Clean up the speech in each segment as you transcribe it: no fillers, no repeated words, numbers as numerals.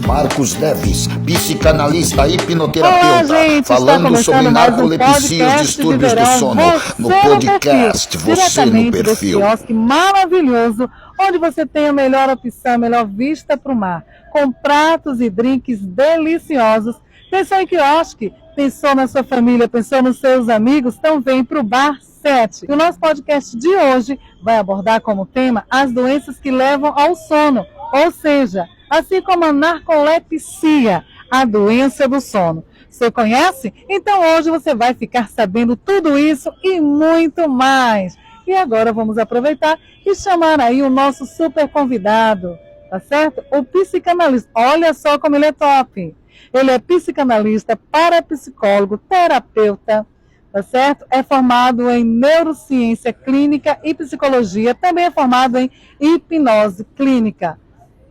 Marcos Neves, psicanalista e hipnoterapeuta, Olá, gente, falando sobre narcolepsia e os distúrbios do sono, no podcast Você no Perfil. Desse quiosque maravilhoso, onde você tem a melhor opção, a melhor vista para o mar, com pratos e drinks deliciosos. Pensou em quiosque? Pensou na sua família? Pensou nos seus amigos? Então vem para o Bar 7. O nosso podcast de hoje vai abordar como tema as doenças que levam ao sono, ou seja, assim como a narcolepsia, a doença do sono. Você conhece? Então hoje você vai ficar sabendo tudo isso e muito mais. E agora vamos aproveitar e chamar aí o nosso super convidado, tá certo? O psicanalista. Olha só como ele é top. Ele é psicanalista, parapsicólogo, terapeuta, tá certo? É formado em neurociência clínica e psicologia, também é formado em hipnose clínica,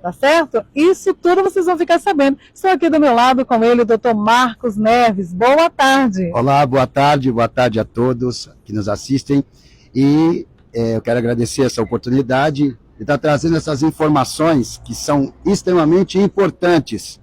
tá certo? Isso tudo vocês vão ficar sabendo. Estou aqui do meu lado com ele, o Dr. Marcos Neves. Boa tarde. Olá, boa tarde a todos que nos assistem. E eu quero agradecer essa oportunidade de estar trazendo essas informações que são extremamente importantes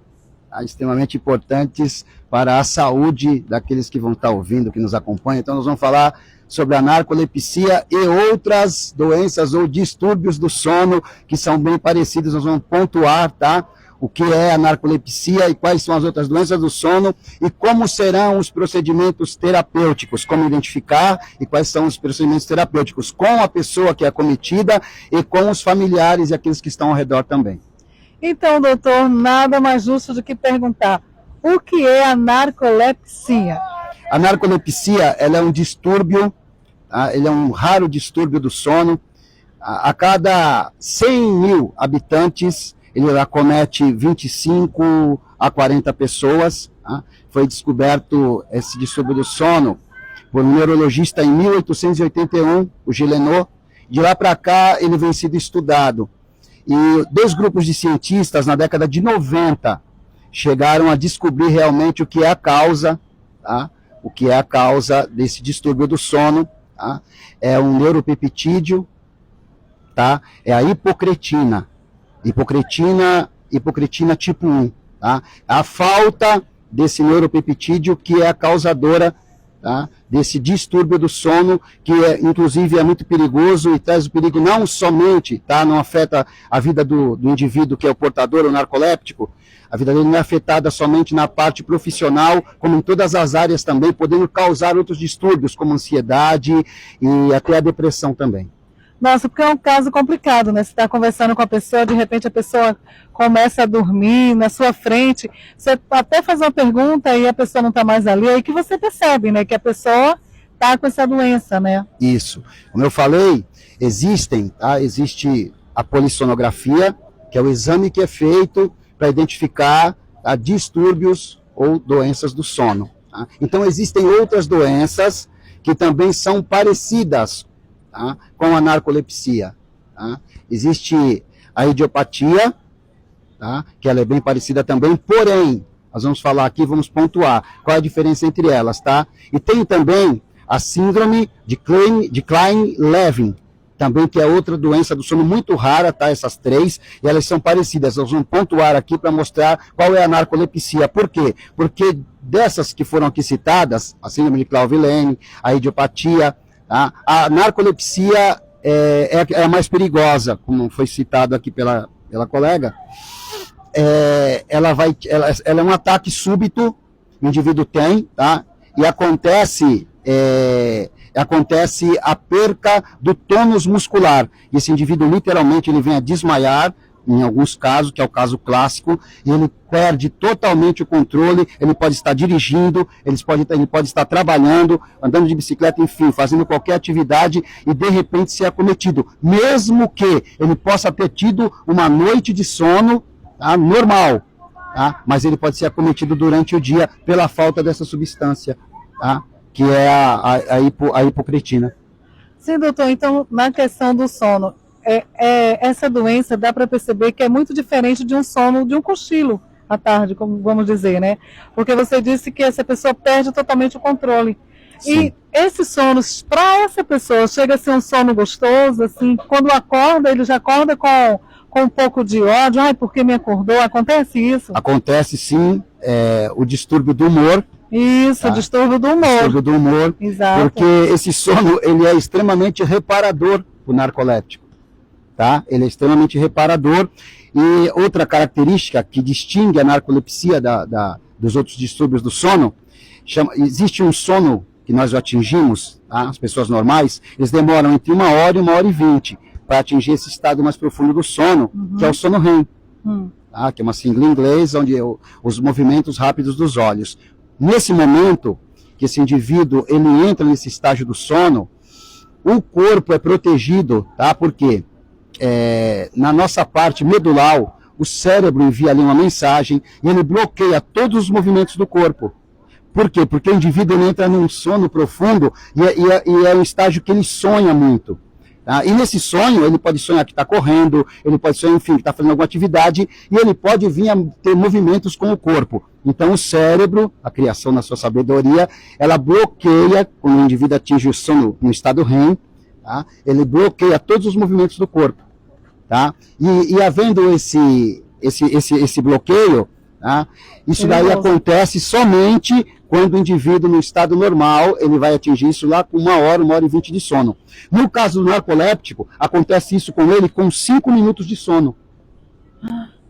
para a saúde daqueles que vão estar ouvindo, que nos acompanham. Então nós vamos falar sobre a narcolepsia e outras doenças ou distúrbios do sono que são bem parecidos. Nós vamos pontuar, tá? O que é a narcolepsia e quais são as outras doenças do sono e como serão os procedimentos terapêuticos, como identificar e quais são os procedimentos terapêuticos com a pessoa que é acometida e com os familiares e aqueles que estão ao redor também. Então, doutor, nada mais justo do que perguntar, o que é a narcolepsia? A narcolepsia, ela é um distúrbio, ele é um raro distúrbio do sono. A cada 100 mil habitantes, ele acomete 25 a 40 pessoas. Foi descoberto esse distúrbio do sono por um neurologista em 1881, o Gileno. De lá para cá, ele vem sido estudado. E dois grupos de cientistas, na década de 90, chegaram a descobrir realmente o que é a causa, tá? O que é a causa desse distúrbio do sono, tá? É um neuropeptídeo, tá? É a hipocretina tipo 1, tá? A falta desse neuropeptídeo que é a causadora, tá? Desse distúrbio do sono, que inclusive é muito perigoso e traz o perigo não somente, tá? Não afeta a vida do indivíduo que é o portador, o narcoléptico. A vida dele não é afetada somente na parte profissional, como em todas as áreas também, podendo causar outros distúrbios, como ansiedade e até a depressão também. Nossa, porque é um caso complicado, né? Você está conversando com a pessoa, de repente a pessoa começa a dormir na sua frente, você até faz uma pergunta e a pessoa não está mais ali, aí que você percebe, né? Que a pessoa está com essa doença, né? Isso. Como eu falei, existe a polissonografia, que é o exame que é feito para identificar distúrbios ou doenças do sono. Tá? Então existem outras doenças que também são parecidas, tá? Com a narcolepsia. Tá? Existe a idiopatia, tá? Que ela é bem parecida também, porém, nós vamos falar aqui, vamos pontuar qual é a diferença entre elas, tá? E tem também a síndrome de Klein-Levin, também que é outra doença do sono muito rara, tá? Essas três, e elas são parecidas. Nós vamos pontuar aqui para mostrar qual é a narcolepsia. Por quê? Porque dessas que foram aqui citadas, a síndrome de Klein-Levin, a idiopatia, tá? A narcolepsia é a mais perigosa, como foi citado aqui pela colega. Ela é um ataque súbito, o indivíduo tem, tá? E acontece a perca do tônus muscular. E esse indivíduo, literalmente, ele vem a desmaiar, em alguns casos, que é o caso clássico, e ele perde totalmente o controle, ele pode estar dirigindo, ele pode estar trabalhando, andando de bicicleta, enfim, fazendo qualquer atividade, e de repente ser acometido. Mesmo que ele possa ter tido uma noite de sono, tá, normal, tá? Mas ele pode ser acometido durante o dia pela falta dessa substância, tá? Que é a hipocretina. Sim, doutor, então na questão do sono, essa doença dá para perceber que é muito diferente de um sono, de um cochilo à tarde, como vamos dizer, né? Porque você disse que essa pessoa perde totalmente o controle. Sim. E esse sono, para essa pessoa, chega a ser um sono gostoso, assim, quando acorda, ele já acorda com com um pouco de ódio, ai, porque me acordou, acontece isso? Acontece sim, o distúrbio do humor. Isso, distúrbio do humor. Distúrbio do humor, Exato. porque esse sono ele é extremamente reparador para o narcoléptico. Tá? Ele é extremamente reparador. E outra característica que distingue a narcolepsia dos outros distúrbios do sono, existe um sono que nós atingimos, tá? As pessoas normais, eles demoram entre 1 hora e 1 hora e 20 para atingir esse estado mais profundo do sono, que é o sono REM, tá? Que é uma sigla em inglês, onde os movimentos rápidos dos olhos. Nesse momento que esse indivíduo ele entra nesse estágio do sono, o corpo é protegido, tá? Por quê? Na nossa parte medular, o cérebro envia ali uma mensagem e ele bloqueia todos os movimentos do corpo. Por quê? Porque o indivíduo entra num sono profundo e é um estágio que ele sonha muito. Tá? E nesse sonho, ele pode sonhar que está correndo, ele pode sonhar, enfim, que está fazendo alguma atividade, e ele pode vir a ter movimentos com o corpo. Então o cérebro, a criação na sua sabedoria, ela bloqueia, quando o indivíduo atinge o sono no estado REM, tá? Ele bloqueia todos os movimentos do corpo. Tá? E havendo esse bloqueio, tá? Isso daí acontece somente quando o indivíduo no estado normal, ele vai atingir isso lá com 1 hora, 1 hora e 20 de sono. No caso do narcoléptico, acontece isso com ele com 5 minutos de sono.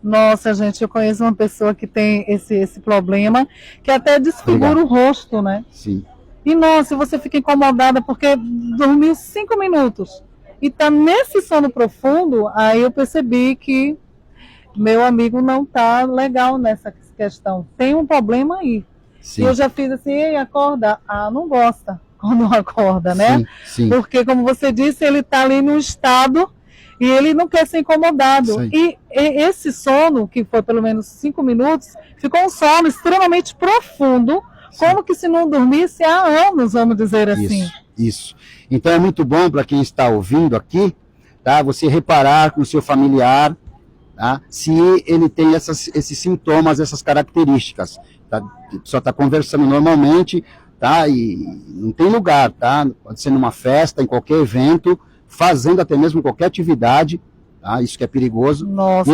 Nossa, gente, eu conheço uma pessoa que tem esse problema, que até desfigura o rosto, né? Sim. E nossa, você fica incomodada porque dormiu 5 minutos. E tá nesse sono profundo, aí eu percebi que meu amigo não tá legal nessa questão. Tem um problema aí. Sim. E eu já fiz assim, ei, acorda. Ah, não gosta quando acorda, né? Sim, sim. Porque, como você disse, ele tá ali num estado e ele não quer ser incomodado. E esse sono, que foi pelo menos 5 minutos, ficou um sono extremamente profundo, como que se não dormisse há anos, vamos dizer assim. Isso. Então é muito bom para quem está ouvindo aqui, tá? Você reparar com o seu familiar, tá? Se ele tem esses sintomas, essas características. Tá? A pessoa está conversando normalmente, tá? E não tem lugar, tá? Pode ser numa festa, em qualquer evento, fazendo até mesmo qualquer atividade, tá? Isso que é perigoso. Nossa,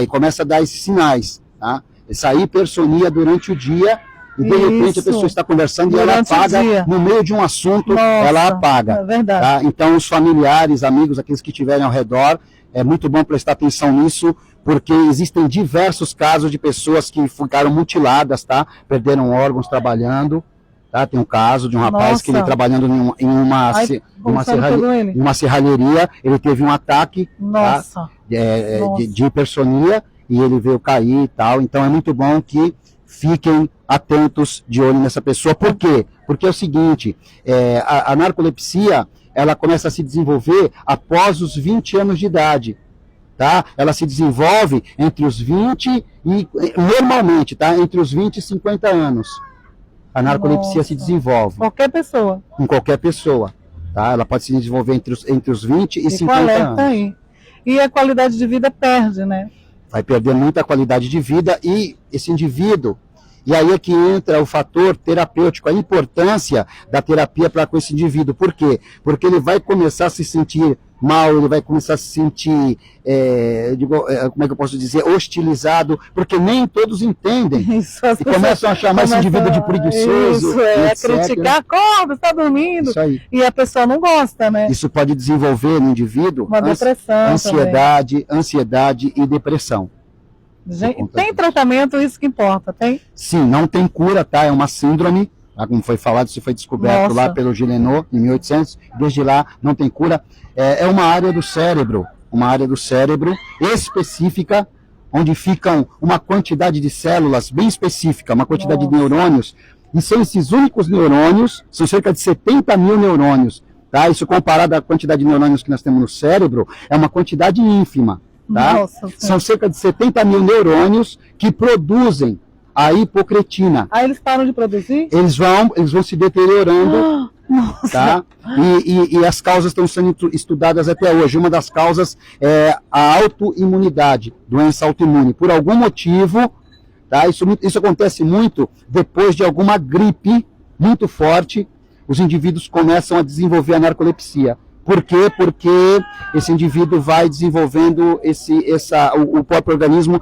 e começa a dar esses sinais, tá? Essa hipersonia durante o dia. E de repente a pessoa está conversando e ela apaga, no meio de um assunto, ela apaga. É verdade. Tá? Então os familiares, amigos, aqueles que estiverem ao redor, é muito bom prestar atenção nisso, porque existem diversos casos de pessoas que ficaram mutiladas, tá? Perderam órgãos trabalhando. Tá? Tem um caso de um rapaz que ele trabalhando em uma serralheria, ele teve um ataque, tá? De hipersonia e ele veio cair e tal. Então é muito bom que fiquem atentos de olho nessa pessoa. Por quê? Porque é o seguinte, a narcolepsia, ela começa a se desenvolver após os 20 anos de idade, tá? Ela se desenvolve entre os 20 e, normalmente, tá? Entre os 20 e 50 anos. A narcolepsia se desenvolve. Qualquer pessoa. Em qualquer pessoa, tá? Ela pode se desenvolver entre os 20 e 50 anos. Aí. E a qualidade de vida perde, né? Vai perder muita qualidade de vida e esse indivíduo, e aí é que entra o fator terapêutico, a importância da terapia para com esse indivíduo. Por quê? Porque ele vai começar a se sentir mal, ele vai começar a se sentir, como é que eu posso dizer, hostilizado, porque nem todos entendem. Isso, e começam a chamar esse indivíduo de preguiçoso. Isso, criticar, acorda, está dormindo. Isso aí. E a pessoa não gosta, né? Isso pode desenvolver no indivíduo uma depressão, ansiedade e depressão. Gente, tem tratamento, isso que importa, tem? Sim, não tem cura, tá? É uma síndrome, como foi falado, isso foi descoberto lá pelo Gileno em 1800, desde lá não tem cura. É uma área do cérebro específica, onde ficam uma quantidade de células bem específica, uma quantidade de neurônios, e são esses únicos neurônios, são cerca de 70 mil neurônios, tá? Isso comparado à quantidade de neurônios que nós temos no cérebro, é uma quantidade ínfima. Tá? São cerca de 70 mil neurônios que produzem a hipocretina. Aí eles param de produzir? Eles vão se deteriorando. Tá? E as causas estão sendo estudadas até hoje. Uma das causas é a autoimunidade, doença autoimune. Por algum motivo, tá? Isso acontece muito depois de alguma gripe muito forte, os indivíduos começam a desenvolver a narcolepsia. Por quê? Porque esse indivíduo vai desenvolvendo o próprio organismo